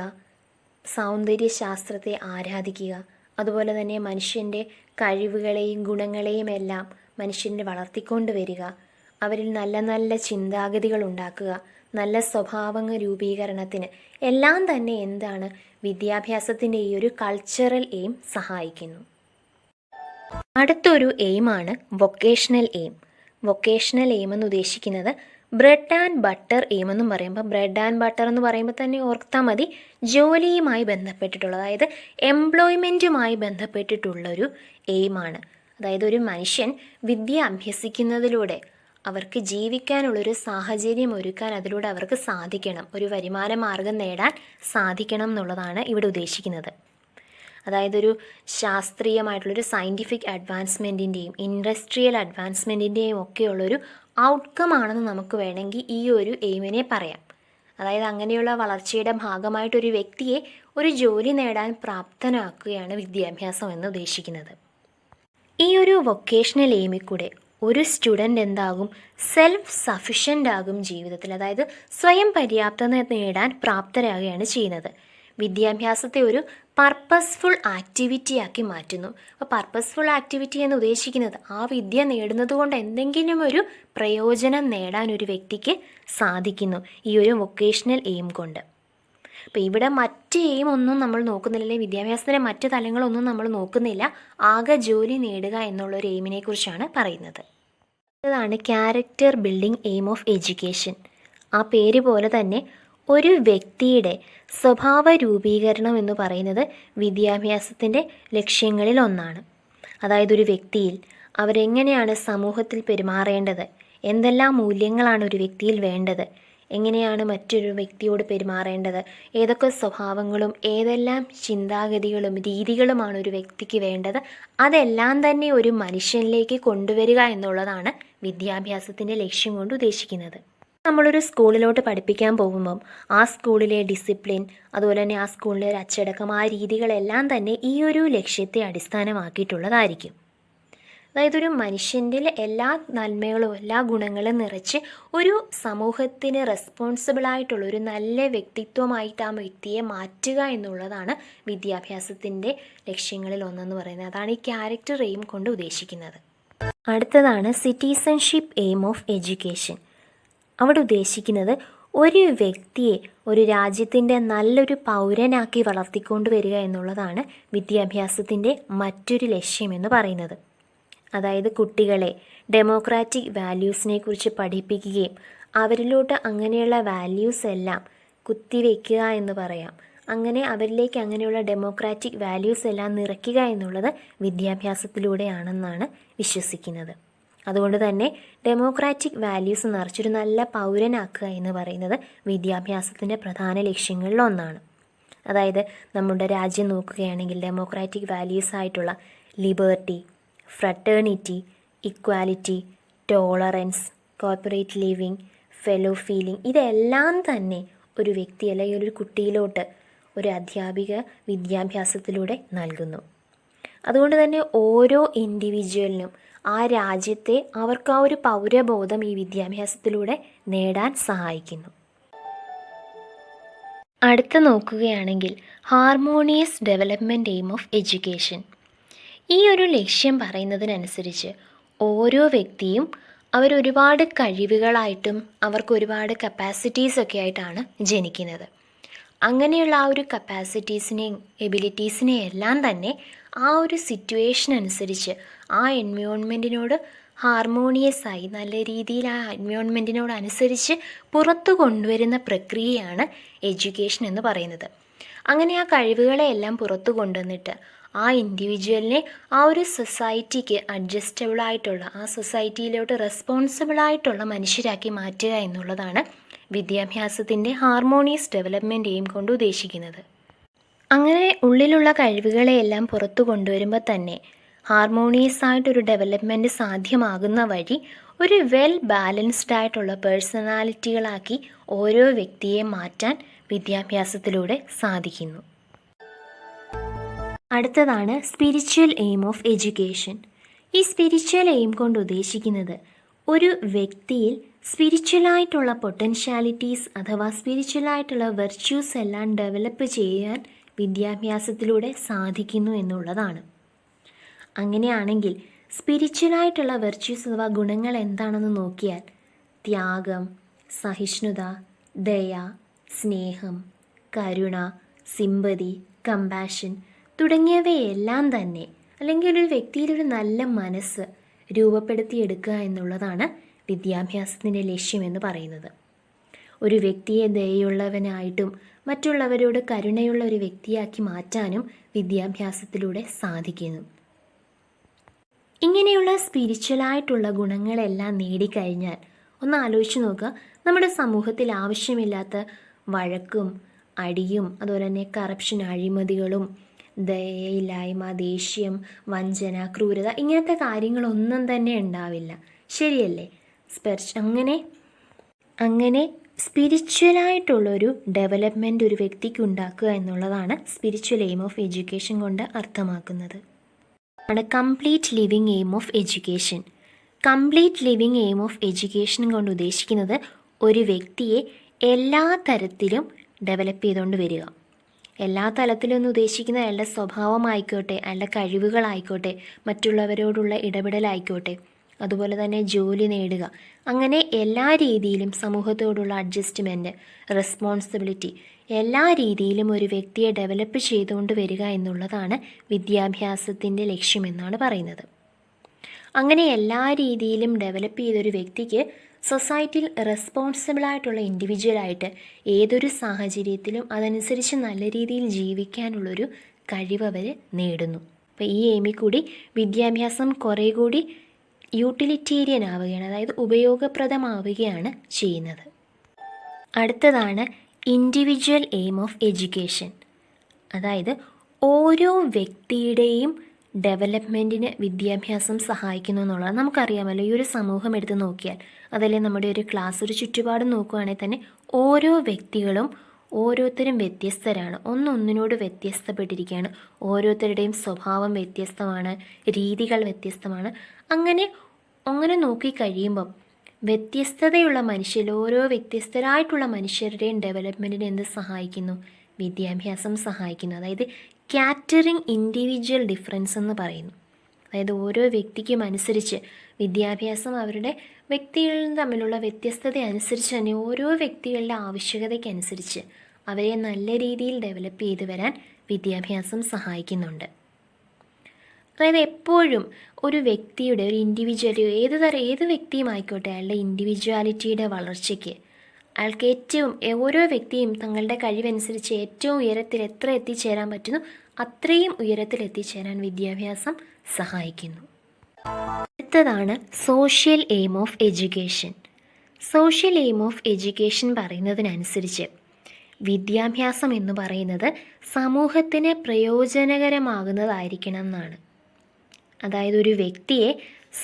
സൗന്ദര്യശാസ്ത്രത്തെ ആരാധിക്കുക, അതുപോലെ തന്നെ മനുഷ്യൻ്റെ കഴിവുകളെയും ഗുണങ്ങളെയും എല്ലാം മനുഷ്യനെ വളർത്തിക്കൊണ്ട് അവരിൽ നല്ല നല്ല ചിന്താഗതികൾ ഉണ്ടാക്കുക, നല്ല സ്വഭാവങ്ങൾ രൂപീകരണത്തിന് എല്ലാം തന്നെ എന്താണ് വിദ്യാഭ്യാസത്തിൻ്റെ ഈ ഒരു കൾച്ചറൽ എയിം സഹായിക്കുന്നു. അടുത്തൊരു എയിമാണ് വൊക്കേഷണൽ എയിം. വൊക്കേഷണൽ എയിം എന്ന് ഉദ്ദേശിക്കുന്നത് ബ്രെഡ് ആൻഡ് ബട്ടർ എയിം എന്നും പറയുമ്പോൾ, ബ്രെഡ് ആൻഡ് ബട്ടർ എന്ന് പറയുമ്പോൾ തന്നെ ഓർത്താൽ മതി, ജോലിയുമായി ബന്ധപ്പെട്ടിട്ടുള്ള, അതായത് എംപ്ലോയ്മെൻറ്റുമായി ബന്ധപ്പെട്ടിട്ടുള്ളൊരു എയിമാണ്. അതായത് ഒരു മനുഷ്യൻ വിദ്യ അഭ്യസിക്കുന്നതിലൂടെ അവർക്ക് ജീവിക്കാനുള്ളൊരു സാഹചര്യം ഒരുക്കാൻ അതിലൂടെ അവർക്ക് സാധിക്കണം, ഒരു വരുമാന മാർഗം നേടാൻ സാധിക്കണം എന്നുള്ളതാണ് ഇവിടെ ഉദ്ദേശിക്കുന്നത്. അതായത് ഒരു ശാസ്ത്രീയമായിട്ടുള്ളൊരു സയൻറ്റിഫിക് അഡ്വാൻസ്മെൻറ്റിൻ്റെയും ഇൻഡസ്ട്രിയൽ അഡ്വാൻസ്മെൻറ്റിൻ്റെയും ഒക്കെയുള്ളൊരു ഔട്ട്കം ആണെന്ന് നമുക്ക് വേണമെങ്കിൽ ഈ ഒരു എയിമിനെ പറയാം. അതായത് അങ്ങനെയുള്ള വളർച്ചയുടെ ഭാഗമായിട്ടൊരു വ്യക്തിയെ ഒരു ജോലി നേടാൻ പ്രാപ്തനാക്കുകയാണ് വിദ്യാഭ്യാസം എന്ന് ഉദ്ദേശിക്കുന്നത്. ഈ ഒരു വൊക്കേഷണൽ എയിമിൽ കൂടെ ഒരു സ്റ്റുഡൻ്റ് എന്താകും, സെൽഫ് സഫിഷ്യൻ്റ് ആകും ജീവിതത്തിൽ, അതായത് സ്വയം പര്യാപ്തത നേടാൻ പ്രാപ്തരാകുകയാണ് ചെയ്യുന്നത്. വിദ്യാഭ്യാസത്തെ ഒരു പർപ്പസ്ഫുൾ ആക്ടിവിറ്റിയാക്കി മാറ്റുന്നു. അപ്പോൾ പർപ്പസ്ഫുൾ ആക്ടിവിറ്റി എന്ന് ഉദ്ദേശിക്കുന്നത് ആ വിദ്യ നേടുന്നത് കൊണ്ട് എന്തെങ്കിലും ഒരു പ്രയോജനം നേടാൻ ഒരു വ്യക്തിക്ക് സാധിക്കുന്നു ഈ ഒരു വൊക്കേഷണൽ എയിം കൊണ്ട്. അപ്പോൾ ഇവിടെ മറ്റ് എയിം ഒന്നും നമ്മൾ നോക്കുന്നില്ല, അല്ലെങ്കിൽ വിദ്യാഭ്യാസത്തിൻ്റെ മറ്റ് തലങ്ങളൊന്നും നമ്മൾ നോക്കുന്നില്ല. ആകെ ജോലി നേടുക എന്നുള്ളൊരു എയിമിനെ കുറിച്ചാണ് പറയുന്നത്. അതാണ് character building aim of education. ആ പേര് പോലെ തന്നെ ഒരു വ്യക്തിയുടെ സ്വഭാവ രൂപീകരണം എന്ന് പറയുന്നത് വിദ്യാഭ്യാസത്തിൻ്റെ ലക്ഷ്യങ്ങളിൽ ഒന്നാണ്. അതായത് ഒരു വ്യക്തിയിൽ അവരെങ്ങനെയാണ് സമൂഹത്തിൽ പെരുമാറേണ്ടത്, എന്തെല്ലാം മൂല്യങ്ങളാണ് ഒരു വ്യക്തിയിൽ വേണ്ടത്, എങ്ങനെയാണ് മറ്റൊരു വ്യക്തിയോട് പെരുമാറേണ്ടത്, ഏതൊക്കെ സ്വഭാവങ്ങളും ഏതെല്ലാം ചിന്താഗതികളും രീതികളുമാണ് ഒരു വ്യക്തിക്ക് വേണ്ടത്, അതെല്ലാം തന്നെ ഒരു മനുഷ്യനിലേക്ക് കൊണ്ടുവരിക എന്നുള്ളതാണ് വിദ്യാഭ്യാസത്തിൻ്റെ ലക്ഷ്യം കൊണ്ട് ഉദ്ദേശിക്കുന്നത്. നമ്മളൊരു സ്കൂളിലോട്ട് പഠിപ്പിക്കാൻ പോകുമ്പം ആ സ്കൂളിലെ ഡിസിപ്ലിൻ, അതുപോലെ തന്നെ ആ സ്കൂളിലെ ഒരു അച്ചടക്കം, ആ രീതികളെല്ലാം തന്നെ ഈ ഒരു ലക്ഷ്യത്തെ അടിസ്ഥാനമാക്കിയിട്ടുള്ളതായിരിക്കും. അതായത് ഒരു മനുഷ്യൻ്റെ എല്ലാ നന്മകളും എല്ലാ ഗുണങ്ങളും നിറച്ച് ഒരു സമൂഹത്തിന് റെസ്പോൺസിബിളായിട്ടുള്ള ഒരു നല്ല വ്യക്തിത്വമായിട്ട് ആ വ്യക്തിയെ മാറ്റുക എന്നുള്ളതാണ് വിദ്യാഭ്യാസത്തിൻ്റെ ലക്ഷ്യങ്ങളിൽ ഒന്നെന്ന് പറയുന്നത്. അതാണ് ഈ ക്യാരക്ടർ എയിം കൊണ്ട് ഉദ്ദേശിക്കുന്നത്. അടുത്തതാണ് സിറ്റിസൺഷിപ്പ് എയിം ഓഫ് എഡ്യൂക്കേഷൻ. അവിടെ ഉദ്ദേശിക്കുന്നത് ഒരു വ്യക്തിയെ ഒരു രാജ്യത്തിൻ്റെ നല്ലൊരു പൗരനാക്കി വളർത്തിക്കൊണ്ടുവരിക എന്നുള്ളതാണ് വിദ്യാഭ്യാസത്തിൻ്റെ മറ്റൊരു ലക്ഷ്യമെന്ന് പറയുന്നത്. അതായത് കുട്ടികളെ ഡെമോക്രാറ്റിക് വാല്യൂസിനെ കുറിച്ച് പഠിപ്പിക്കുകയും അവരിലോട്ട് അങ്ങനെയുള്ള വാല്യൂസ് എല്ലാം കുത്തിവെക്കുക എന്ന് പറയാം. അങ്ങനെ അവരിലേക്ക് അങ്ങനെയുള്ള ഡെമോക്രാറ്റിക് വാല്യൂസ് എല്ലാം നിറയ്ക്കുക എന്നുള്ളത് വിദ്യാഭ്യാസത്തിലൂടെയാണെന്നാണ് വിശ്വസിക്കുന്നത്. അതുകൊണ്ട് തന്നെ ഡെമോക്രാറ്റിക് വാല്യൂസ് നിറച്ചൊരു നല്ല പൗരനാക്കുക എന്ന് പറയുന്നത് വിദ്യാഭ്യാസത്തിൻ്റെ പ്രധാന ലക്ഷ്യങ്ങളിലൊന്നാണ്. അതായത് നമ്മുടെ രാജ്യം നോക്കുകയാണെങ്കിൽ ഡെമോക്രാറ്റിക് വാല്യൂസ് ആയിട്ടുള്ള liberty, fraternity, equality, tolerance, corporate living, fellow feeling, ഇതെല്ലാം തന്നെ ഒരു വ്യക്തി അല്ലെങ്കിൽ ഒരു കുട്ടിയിലോട്ട് ഒരു അധ്യാപിക വിദ്യാഭ്യാസത്തിലൂടെ നൽകുന്നു. അതുകൊണ്ട് തന്നെ ഓരോ ഇൻഡിവിജ്വലിനും ആ രാജ്യത്തെ അവർക്ക് ആ ഒരു പൗരബോധം ഈ വിദ്യാഭ്യാസത്തിലൂടെ നേടാൻ സഹായിക്കുന്നു. അടുത്ത നോക്കുകയാണെങ്കിൽ harmonious development aim of education. ഈ ഒരു ലക്ഷ്യം പറയുന്നതിനനുസരിച്ച് ഓരോ വ്യക്തിയും അവരൊരുപാട് കഴിവുകളായിട്ടും അവർക്ക് ഒരുപാട് കപ്പാസിറ്റീസൊക്കെ ആയിട്ടാണ് ജനിക്കുന്നത്. അങ്ങനെയുള്ള ആ ഒരു കപ്പാസിറ്റീസിനെയും എബിലിറ്റീസിനെയും എല്ലാം തന്നെ ആ ഒരു സിറ്റുവേഷൻ അനുസരിച്ച് ആ എൻവയോൺമെൻറ്റിനോട് ഹാർമോണിയസ് ആയി നല്ല രീതിയിൽ ആ എൻവയോൺമെൻറ്റിനോട് അനുസരിച്ച് പുറത്തു കൊണ്ടുവരുന്ന പ്രക്രിയയാണ് എഡ്യൂക്കേഷൻ എന്ന് പറയുന്നത്. അങ്ങനെ ആ കഴിവുകളെ എല്ലാം പുറത്തു കൊണ്ടുവന്നിട്ട് ആ ഇൻഡിവിജ്വലിനെ ആ ഒരു സൊസൈറ്റിക്ക് അഡ്ജസ്റ്റബിളായിട്ടുള്ള, ആ സൊസൈറ്റിയിലോട്ട് റെസ്പോൺസിബിളായിട്ടുള്ള മനുഷ്യരാക്കി മാറ്റുക എന്നുള്ളതാണ് വിദ്യാഭ്യാസത്തിൻ്റെ ഹാർമോണിയസ് ഡെവലപ്മെൻറ്റ് എയിം കൊണ്ട് ഉദ്ദേശിക്കുന്നത്. അങ്ങനെ ഉള്ളിലുള്ള കഴിവുകളെയെല്ലാം പുറത്തു കൊണ്ടുവരുമ്പോൾ തന്നെ ഹാർമോണിയസ് ആയിട്ടൊരു ഡെവലപ്മെൻറ്റ് സാധ്യമാകുന്ന വഴി ഒരു വെൽ ബാലൻസ്ഡ് ആയിട്ടുള്ള പേഴ്സണാലിറ്റികളാക്കി ഓരോ വ്യക്തിയെ മാറ്റാൻ വിദ്യാഭ്യാസത്തിലൂടെ സാധിക്കുന്നു. അടുത്തതാണ് സ്പിരിച്വൽ എയിം ഓഫ് എഡ്യൂക്കേഷൻ. ഈ സ്പിരിച്വൽ എയിം കൊണ്ട് ഉദ്ദേശിക്കുന്നത് ഒരു വ്യക്തിയിൽ സ്പിരിച്വലായിട്ടുള്ള പൊട്ടൻഷ്യാലിറ്റീസ് അഥവാ സ്പിരിച്വലായിട്ടുള്ള വെർച്യൂസ് എല്ലാം ഡെവലപ്പ് ചെയ്യാൻ വിദ്യാഭ്യാസത്തിലൂടെ സാധിക്കുന്നു എന്നുള്ളതാണ്. അങ്ങനെയാണെങ്കിൽ സ്പിരിച്വലായിട്ടുള്ള വെർച്യൂസ് അഥവാ ഗുണങ്ങൾ എന്താണെന്ന് നോക്കിയാൽ ത്യാഗം, സഹിഷ്ണുത, ദയ, സ്നേഹം, കരുണ, സിമ്പതി, കമ്പാഷൻ തുടങ്ങിയവയെല്ലാം തന്നെ, അല്ലെങ്കിൽ ഒരു വ്യക്തിയിലൊരു നല്ല മനസ്സ് രൂപപ്പെടുത്തിയെടുക്കുക എന്നുള്ളതാണ് വിദ്യാഭ്യാസത്തിൻ്റെ ലക്ഷ്യമെന്ന് പറയുന്നത്. ഒരു വ്യക്തിയെ ദയയുള്ളവനായിട്ടും മറ്റുള്ളവരോട് കരുണയുള്ള ഒരു വ്യക്തിയാക്കി മാറ്റാനും വിദ്യാഭ്യാസത്തിലൂടെ സാധിക്കുന്നു. ഇങ്ങനെയുള്ള സ്പിരിച്വലായിട്ടുള്ള ഗുണങ്ങളെല്ലാം നേടിക്കഴിഞ്ഞാൽ ഒന്ന് ആലോചിച്ച് നോക്കുക, നമ്മുടെ സമൂഹത്തിൽ ആവശ്യമില്ലാത്ത വഴക്കും അടിയും അതുപോലെ തന്നെ കറപ്ഷൻ, അഴിമതികളും, ദയയില്ലായ്മ, ദേഷ്യം, വഞ്ചന, ക്രൂരത, ഇങ്ങനത്തെ കാര്യങ്ങളൊന്നും തന്നെ ഉണ്ടാവില്ല. ശരിയല്ലേ? അങ്ങനെ സ്പിരിച്വലായിട്ടുള്ളൊരു ഡെവലപ്മെൻറ്റ് ഒരു വ്യക്തിക്ക് ഉണ്ടാക്കുക എന്നുള്ളതാണ് സ്പിരിച്വൽ എയിം ഓഫ് എഡ്യൂക്കേഷൻ കൊണ്ട് അർത്ഥമാക്കുന്നത്. ആണ് complete living aim of education. Complete living aim of education കൊണ്ട് ഉദ്ദേശിക്കുന്നത് ഒരു വ്യക്തിയെ എല്ലാ തരത്തിലും ഡെവലപ്പ് ചെയ്തുകൊണ്ട് വരിക. എല്ലാ തലത്തിലും എന്ന് ഉദ്ദേശിക്കുന്നത് അയാളുടെ സ്വഭാവമായിക്കോട്ടെ, അയാളുടെ കഴിവുകളായിക്കോട്ടെ, മറ്റുള്ളവരോടുള്ള ഇടപെടലായിക്കോട്ടെ, അതുപോലെ തന്നെ ജോലി നേടുക, അങ്ങനെ എല്ലാ രീതിയിലും സമൂഹത്തോടുള്ള അഡ്ജസ്റ്റ്മെൻറ്റ്, റെസ്പോൺസിബിലിറ്റി, എല്ലാ രീതിയിലും ഒരു വ്യക്തിയെ ഡെവലപ്പ് ചെയ്തുകൊണ്ട് വരിക എന്നുള്ളതാണ് വിദ്യാഭ്യാസത്തിൻ്റെ ലക്ഷ്യമെന്നാണ് പറയുന്നത്. അങ്ങനെ എല്ലാ രീതിയിലും ഡെവലപ്പ് ചെയ്തൊരു വ്യക്തിക്ക് സൊസൈറ്റിയിൽ റെസ്പോൺസിബിളായിട്ടുള്ള ഇൻഡിവിജ്വലായിട്ട് ഏതൊരു സാഹചര്യത്തിലും അതനുസരിച്ച് നല്ല രീതിയിൽ ജീവിക്കാനുള്ളൊരു കഴിവ് അവർ നേടുന്നു. അപ്പോൾ ഈ എയിമിൽ കൂടി വിദ്യാഭ്യാസം കുറേ കൂടി യൂട്ടിലിറ്റേറിയൻ ആവുകയാണ്, അതായത് ഉപയോഗപ്രദമാവുകയാണ് ചെയ്യുന്നത്. അടുത്തതാണ് ഇൻഡിവിജ്വൽ എയിം ഓഫ് എഡ്യൂക്കേഷൻ. അതായത് ഓരോ വ്യക്തിയുടെയും ഡെവലപ്മെൻറ്റിന് വിദ്യാഭ്യാസം സഹായിക്കുന്നു എന്നുള്ളത് നമുക്കറിയാമല്ലോ. ഈ ഒരു സമൂഹം എടുത്ത് നോക്കിയാൽ, അതല്ലേ നമ്മുടെ ഒരു ക്ലാസ്, ഒരു ചുറ്റുപാടും നോക്കുകയാണെങ്കിൽ തന്നെ ഓരോ വ്യക്തികളും ഓരോരുത്തരും വ്യത്യസ്തരാണ്, ഒന്നൊന്നിനോട് വ്യത്യസ്തപ്പെട്ടിരിക്കുകയാണ്. ഓരോരുത്തരുടെയും സ്വഭാവം വ്യത്യസ്തമാണ്, രീതികൾ വ്യത്യസ്തമാണ്. അങ്ങനെ നോക്കിക്കഴിയുമ്പം വ്യത്യസ്തതയുള്ള മനുഷ്യർ, ഓരോ വ്യത്യസ്തരായിട്ടുള്ള മനുഷ്യരുടെയും ഡെവലപ്മെൻറ്റിന് എന്ത് സഹായിക്കുന്നു? വിദ്യാഭ്യാസം സഹായിക്കുന്നു. അതായത് കാറ്ററിങ് ഇൻഡിവിജ്വൽ ഡിഫറൻസ് എന്ന് പറയുന്നു. അതായത് ഓരോ വ്യക്തിക്കും അനുസരിച്ച് വിദ്യാഭ്യാസം അവരുടെ വ്യക്തികളിൽ തമ്മിലുള്ള വ്യത്യസ്തത അനുസരിച്ച് തന്നെ ഓരോ വ്യക്തികളുടെ ആവശ്യകതയ്ക്കനുസരിച്ച് അവരെ നല്ല രീതിയിൽ ഡെവലപ്പ് ചെയ്ത് വരാൻ വിദ്യാഭ്യാസം സഹായിക്കുന്നുണ്ട്. അതായത് എപ്പോഴും ഒരു വ്യക്തിയുടെ, ഒരു ഇൻഡിവിജ്വൽ, ഏത് വ്യക്തിയും ആയിക്കോട്ടെ, അയാളുടെ ഇൻഡിവിജ്വാലിറ്റിയുടെ വളർച്ചയ്ക്ക് അയാൾക്ക് ഓരോ വ്യക്തിയും തങ്ങളുടെ കഴിവനുസരിച്ച് ഏറ്റവും ഉയരത്തിൽ എത്ര എത്തിച്ചേരാൻ പറ്റുന്നു അത്രയും ഉയരത്തിൽ എത്തിച്ചേരാൻ വിദ്യാഭ്യാസം സഹായിക്കുന്നു. അടുത്തതാണ് social aim of education. Social aim of education പറയുന്നതിനനുസരിച്ച് വിദ്യാഭ്യാസം എന്ന് പറയുന്നത് സമൂഹത്തിന് പ്രയോജനകരമാകുന്നതായിരിക്കണം എന്നാണ്. അതായത് ഒരു വ്യക്തിയെ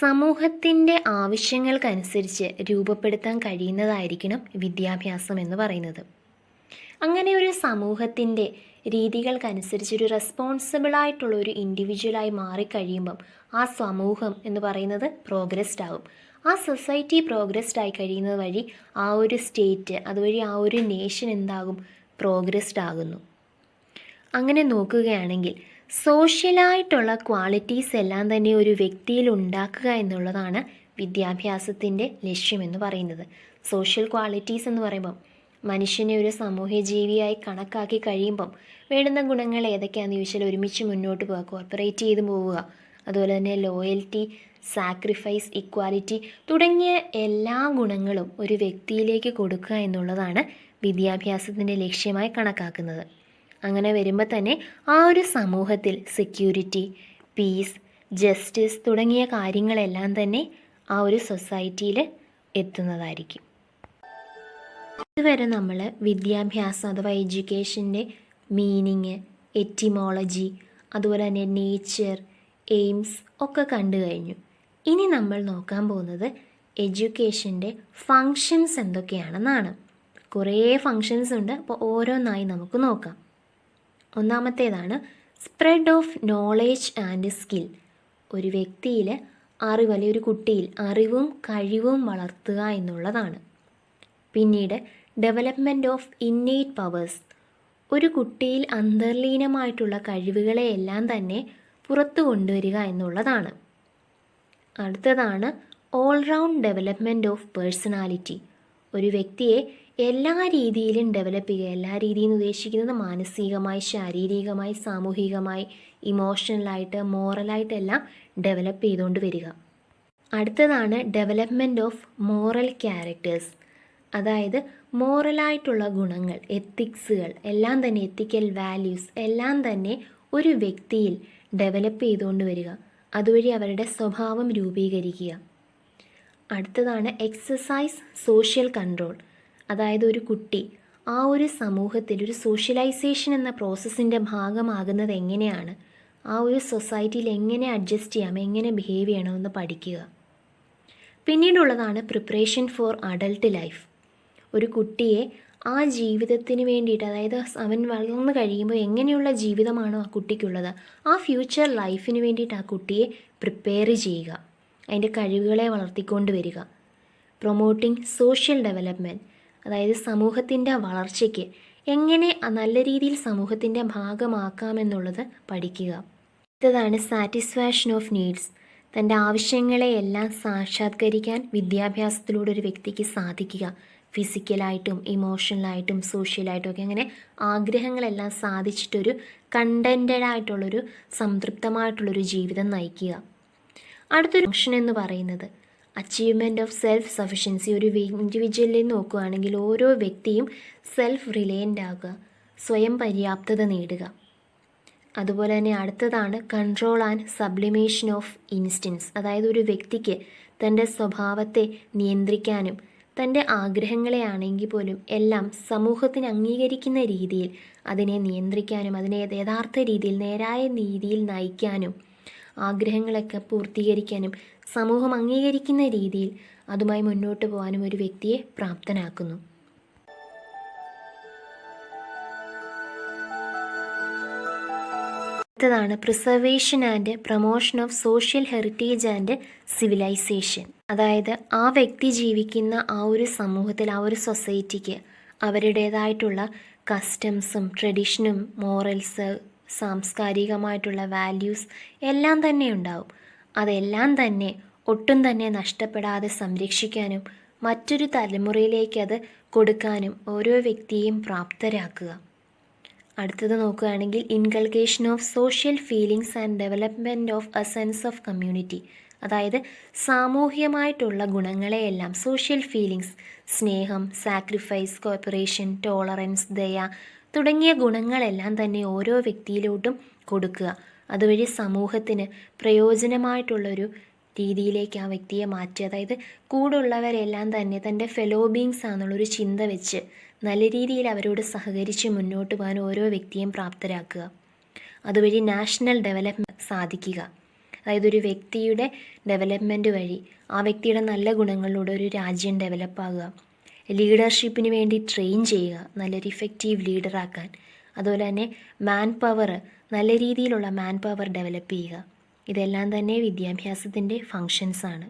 സമൂഹത്തിൻ്റെ ആവശ്യങ്ങൾക്കനുസരിച്ച് രൂപപ്പെടുത്താൻ കഴിയുന്നതായിരിക്കണം വിദ്യാഭ്യാസം എന്ന് പറയുന്നത്. അങ്ങനെ ഒരു സമൂഹത്തിൻ്റെ രീതികൾക്കനുസരിച്ച് ഒരു റെസ്പോൺസിബിളായിട്ടുള്ള ഒരു ഇൻഡിവിജ്വലായി മാറിക്കഴിയുമ്പം ആ സമൂഹം എന്ന് പറയുന്നത് പ്രോഗ്രസ്ഡ് ആകും. ആ സൊസൈറ്റി പ്രോഗ്രസ്ഡ് ആയി കഴിയുന്നത് വഴി ആ ഒരു സ്റ്റേറ്റ്, അതുവഴി ആ ഒരു നേഷൻ എന്താകും? പ്രോഗ്രസ്ഡ് ആകുന്നു. അങ്ങനെ നോക്കുകയാണെങ്കിൽ സോഷ്യലായിട്ടുള്ള ക്വാളിറ്റീസ് എല്ലാം തന്നെ ഒരു വ്യക്തിയിൽ ഉണ്ടാക്കുക എന്നുള്ളതാണ് വിദ്യാഭ്യാസത്തിൻ്റെ ലക്ഷ്യമെന്ന് പറയുന്നത്. സോഷ്യൽ ക്വാളിറ്റീസ് എന്ന് പറയുമ്പം മനുഷ്യനെ ഒരു സാമൂഹ്യ ജീവിയായി കണക്കാക്കി കഴിയുമ്പം വേണ്ടുന്ന ഗുണങ്ങൾ ഏതൊക്കെയാണെന്ന് ചോദിച്ചാൽ ഒരുമിച്ച് മുന്നോട്ട് പോവുക, കോർപ്പറേറ്റ് ചെയ്ത് പോവുക, അതുപോലെ തന്നെ ലോയൽറ്റി, സാക്രിഫൈസ്, ഇക്വാലിറ്റി തുടങ്ങിയ എല്ലാ ഗുണങ്ങളും ഒരു വ്യക്തിയിലേക്ക് കൊടുക്കുക എന്നുള്ളതാണ് വിദ്യാഭ്യാസത്തിൻ്റെ ലക്ഷ്യമായി കണക്കാക്കുന്നത്. അങ്ങനെ വരുമ്പോൾ തന്നെ ആ ഒരു സമൂഹത്തിൽ സെക്യൂരിറ്റി, പീസ്, ജസ്റ്റിസ് തുടങ്ങിയ കാര്യങ്ങളെല്ലാം തന്നെ ആ ഒരു സൊസൈറ്റിയിൽ എത്തുന്നതായിരിക്കും. ഇതുവരെ നമ്മൾ വിദ്യാഭ്യാസം അഥവാ എഡ്യൂക്കേഷൻ്റെ മീനിങ്, എറ്റിമോളജി, അതുപോലെ തന്നെ നേച്ചർ, എയിംസ് ഒക്കെ കണ്ടു കഴിഞ്ഞു. ഇനി നമ്മൾ നോക്കാൻ പോകുന്നത് എഡ്യൂക്കേഷൻ്റെ ഫങ്ഷൻസ് എന്തൊക്കെയാണെന്നാണ്. കുറേ ഫങ്ഷൻസ് ഉണ്ട്, അപ്പോൾ ഓരോന്നായി നമുക്ക് നോക്കാം. ഒന്നാമത്തേതാണ് spread of knowledge and skill. ഒരു വ്യക്തിയിൽ അറിവ്, അല്ലെങ്കിൽ ഒരു കുട്ടിയിൽ അറിവും കഴിവും വളർത്തുക എന്നുള്ളതാണ്. പിന്നീട് ഡെവലപ്മെൻറ്റ് ഓഫ് ഇന്നേറ്റ് പവേഴ്സ്. ഒരു കുട്ടിയിൽ അന്തർലീനമായിട്ടുള്ള കഴിവുകളെയെല്ലാം തന്നെ പുറത്തു കൊണ്ടുവരിക എന്നുള്ളതാണ്. അടുത്തതാണ് all round development of personality. ഒരു വ്യക്തിയെ എല്ലാ രീതിയിലും ഡെവലപ്പ് ചെയ്യുക. എല്ലാ രീതിയും ഉദ്ദേശിക്കുന്നത് മാനസികമായി, ശാരീരികമായി, സാമൂഹികമായി, ഇമോഷണലായിട്ട്, മോറലായിട്ടെല്ലാം ഡെവലപ്പ് ചെയ്തുകൊണ്ട് വരിക. അടുത്തതാണ് ഡെവലപ്മെൻറ്റ് ഓഫ് മോറൽ ക്യാരക്ടേഴ്സ്. അതായത് മോറലായിട്ടുള്ള ഗുണങ്ങൾ, എത്തിക്സുകൾ എല്ലാം തന്നെ, എത്തിക്കൽ വാല്യൂസ് എല്ലാം തന്നെ ഒരു വ്യക്തിയിൽ ഡെവലപ്പ് ചെയ്തുകൊണ്ട് വരിക. അതുവഴി അവരുടെ സ്വഭാവം രൂപീകരിക്കുക. അടുത്തതാണ് എക്സസൈസ് സോഷ്യൽ കൺട്രോൾ. അതായത് ഒരു കുട്ടി ആ ഒരു സമൂഹത്തിൽ ഒരു സോഷ്യലൈസേഷൻ എന്ന പ്രോസസ്സിൻ്റെ ഭാഗമാകുന്നത് എങ്ങനെയാണ്, ആ ഒരു സൊസൈറ്റിയിൽ എങ്ങനെ അഡ്ജസ്റ്റ് ചെയ്യാം, എങ്ങനെ ബിഹേവ് ചെയ്യണമെന്ന് പഠിക്കുക. പിന്നീടുള്ളതാണ് പ്രിപ്പറേഷൻ ഫോർ അഡൾട്ട് ലൈഫ്. ഒരു കുട്ടിയെ ആ ജീവിതത്തിന് വേണ്ടിയിട്ട്, അതായത് അവൻ വളർന്നു കഴിയുമ്പോൾ എങ്ങനെയുള്ള ജീവിതമാണോ ആ കുട്ടിക്കുള്ളത്, ആ ഫ്യൂച്ചർ ലൈഫിന് വേണ്ടിയിട്ട് ആ കുട്ടിയെ പ്രിപ്പയർ ചെയ്യുക, അതിൻ്റെ കഴിവുകളെ വളർത്തിക്കൊണ്ട് വരിക. Promoting social development. അതായത് സമൂഹത്തിൻ്റെ വളർച്ചയ്ക്ക് എങ്ങനെ നല്ല രീതിയിൽ സമൂഹത്തിൻ്റെ ഭാഗമാക്കാമെന്നുള്ളത് പഠിക്കുക. അടുത്തതാണ് സാറ്റിസ്ഫാക്ഷൻ ഓഫ് നീഡ്സ്. തൻ്റെ ആവശ്യങ്ങളെയെല്ലാം സാക്ഷാത്കരിക്കാൻ വിദ്യാഭ്യാസത്തിലൂടെ ഒരു വ്യക്തിക്ക് സാധിക്കുക. ഫിസിക്കലായിട്ടും ഇമോഷണലായിട്ടും സോഷ്യലായിട്ടും ഒക്കെ അങ്ങനെ ആഗ്രഹങ്ങളെല്ലാം സാധിച്ചിട്ടൊരു കണ്ടൻറ്റഡായിട്ടുള്ളൊരു സംതൃപ്തമായിട്ടുള്ളൊരു ജീവിതം നയിക്കുക. അടുത്തൊരു ഫങ്ഷൻ എന്ന് പറയുന്നത് അച്ചീവ്മെൻറ്റ് ഓഫ് സെൽഫ് സഫിഷ്യൻസി. ഒരു ഇൻഡിവിജ്വലിൽ നോക്കുകയാണെങ്കിൽ ഓരോ വ്യക്തിയും സെൽഫ് റിലയൻ്റ് ആകുക, സ്വയം പര്യാപ്തത നേടുക. അതുപോലെ തന്നെ അടുത്തതാണ് കൺട്രോൾ ആൻഡ് സബ്ലിമേഷൻ ഓഫ് ഇൻസ്റ്റിൻസ്. അതായത് ഒരു വ്യക്തിക്ക് തൻ്റെ സ്വഭാവത്തെ നിയന്ത്രിക്കാനും തൻ്റെ ആഗ്രഹങ്ങളെ ആണെങ്കിൽ പോലും എല്ലാം സമൂഹത്തിന് അംഗീകരിക്കുന്ന രീതിയിൽ അതിനെ നിയന്ത്രിക്കാനും അതിനെ യഥാർത്ഥ രീതിയിൽ നേരായ രീതിയിൽ നയിക്കാനും ആഗ്രഹങ്ങളൊക്കെ പൂർത്തീകരിക്കാനും സമൂഹം അംഗീകരിക്കുന്ന രീതിയിൽ അതുമായി മുന്നോട്ട് പോകാനും ഒരു വ്യക്തിയെ പ്രാപ്തനാക്കുന്നു. അടുത്തതാണ് preservation and promotion of social heritage and civilisation. അതായത് ആ വ്യക്തി ജീവിക്കുന്ന ആ ഒരു സമൂഹത്തിൽ, ആ ഒരു സൊസൈറ്റിക്ക് അവരുടേതായിട്ടുള്ള കസ്റ്റംസും ട്രഡീഷനും മോറൽസ്, സാംസ്കാരികമായിട്ടുള്ള വാല്യൂസ് എല്ലാം തന്നെ ഉണ്ടാവും. അതെല്ലാം തന്നെ ഒട്ടും തന്നെ നഷ്ടപ്പെടാതെ സംരക്ഷിക്കാനും മറ്റൊരു തലമുറയിലേക്ക് അത് കൊടുക്കാനും ഓരോ വ്യക്തിയെയും പ്രാപ്തരാക്കുക. അടുത്തത് നോക്കുകയാണെങ്കിൽ inculcation of social feelings and development of a sense of community. അതായത് സാമൂഹ്യമായിട്ടുള്ള ഗുണങ്ങളെയെല്ലാം, സോഷ്യൽ ഫീലിങ്സ്, സ്നേഹം, സാക്രിഫൈസ്, കോപ്പറേഷൻ, ടോളറൻസ്, ദയ തുടങ്ങിയ ഗുണങ്ങളെല്ലാം തന്നെ ഓരോ വ്യക്തിയിലോട്ടും കൊടുക്കുക. അതുവഴി സമൂഹത്തിന് പ്രയോജനമായിട്ടുള്ളൊരു രീതിയിലേക്ക് ആ വ്യക്തിയെ മാറ്റുക. അതായത് കൂടുള്ളവരെല്ലാം തന്നെ തൻ്റെ ഫെലോ ബീങ്സ് ആണെന്നുള്ളൊരു ചിന്ത വെച്ച് നല്ല രീതിയിൽ അവരോട് സഹകരിച്ച് മുന്നോട്ട് പോകാൻ ഓരോ വ്യക്തിയെയും പ്രാപ്തരാക്കുക. അതുവഴി നാഷണൽ ഡെവലപ്മെൻറ്റ് സാധിക്കുക. അതായത് ഒരു വ്യക്തിയുടെ ഡെവലപ്മെൻറ്റ് വഴി ആ വ്യക്തിയുടെ നല്ല ഗുണങ്ങളിലൂടെ ഒരു രാജ്യം ഡെവലപ്പാകുക. ലീഡർഷിപ്പിന് വേണ്ടി ട്രെയിൻ ചെയ്യുക, നല്ലൊരു ഇഫക്റ്റീവ് ലീഡറാക്കാൻ. അതുപോലെ തന്നെ നല്ല രീതിയിലുള്ള മാൻ പവർ ഡെവലപ്പ് ചെയ്യുക. ഇതെല്ലാം തന്നെ വിദ്യാഭ്യാസത്തിൻ്റെ ഫങ്ഷൻസാണ്.